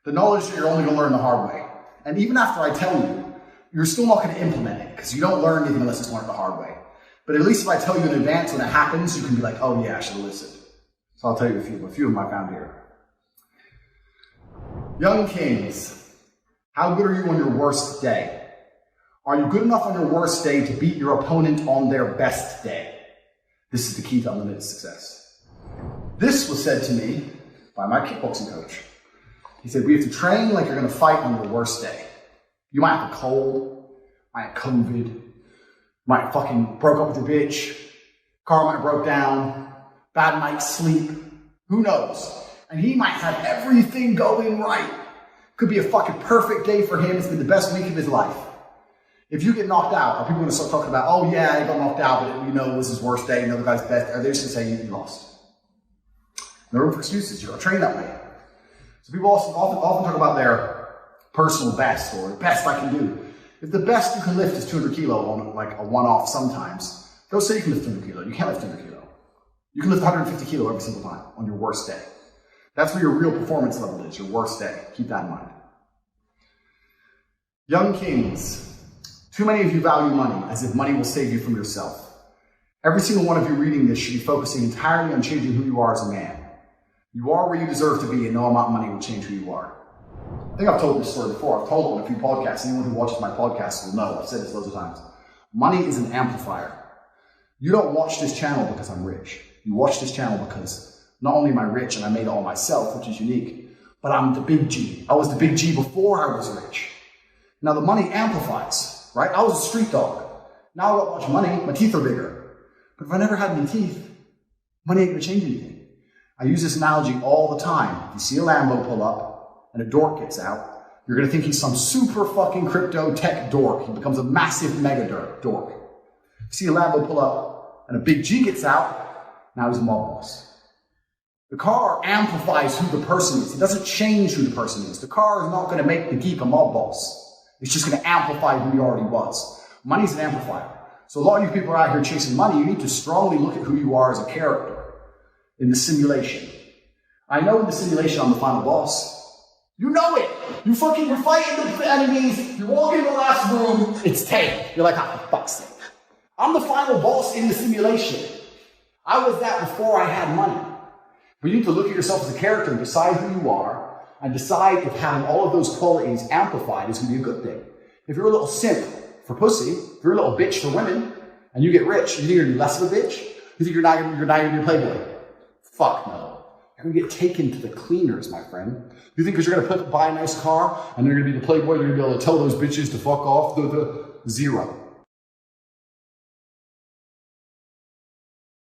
The knowledge that you're only going to learn the hard way. And even after I tell you, you're still not going to implement it because you don't learn anything unless it's learned the hard way. But at least if I tell you in advance when it happens, you can be like, oh yeah, I should have listened. So I'll tell you a few of them I found here. Young kings, how good are you on your worst day? Are you good enough on your worst day to beat your opponent on their best day? This is the key to unlimited success. This was said to me by my kickboxing coach. He said, we have to train like you're going to fight on your worst day. You might have a cold, might have COVID, might have fucking broke up with your bitch, car might have broke down, bad night's sleep, who knows? And he might have everything going right. Could be a fucking perfect day for him. It's been the best week of his life. If you get knocked out, are people going to start talking about, oh yeah, he got knocked out, but it was his worst day, and the other guy's best? Are they just going to say you lost? No room for excuses. You're trained that way. So people often talk about their personal best or the best I can do. If the best you can lift is 200 kilo on like a one-off sometimes, don't say you can lift 200 kilo. You can't lift 200 kilo. You can lift 150 kilo every single time on your worst day. That's where your real performance level is, your worst day. Keep that in mind. Young kings, too many of you value money as if money will save you from yourself. Every single one of you reading this should be focusing entirely on changing who you are as a man. You are where you deserve to be, and no amount of money will change who you are. I think I've told this story before. I've told it on a few podcasts. Anyone who watches my podcast will know. I've said this loads of times. Money is an amplifier. You don't watch this channel because I'm rich. You watch this channel because not only am I rich and I made it all myself, which is unique, but I'm the big G. I was the big G before I was rich. Now the money amplifies, right? I was a street dog. Now I got a bunch of money, my teeth are bigger. But if I never had any teeth, money ain't gonna change anything. I use this analogy all the time. If you see a Lambo pull up and a dork gets out, you're gonna think he's some super fucking crypto tech dork. He becomes a massive mega dork. You see a Lambo pull up and a big G gets out, now he's a mob boss. The car amplifies who the person is. It doesn't change who the person is. The car is not gonna make the geek a mob boss. It's just gonna amplify who he already was. Money's an amplifier. So a lot of you people are out here chasing money. You need to strongly look at who you are as a character in the simulation. I know in the simulation I'm the final boss. You know it. You're fighting the enemies. You walk in the last room. It's taken. You're like, oh, for fuck's sake. I'm the final boss in the simulation. I was that before I had money. But you need to look at yourself as a character and decide who you are and decide if having all of those qualities amplified is going to be a good thing. If you're a little simp for pussy, if you're a little bitch for women, and you get rich, you think you're less of a bitch? You think you're not going to be a playboy? Fuck no. You're going to get taken to the cleaners, my friend. You think because you're going to buy a nice car and you're going to be the playboy, you're going to be able to tell those bitches to fuck off? Zero.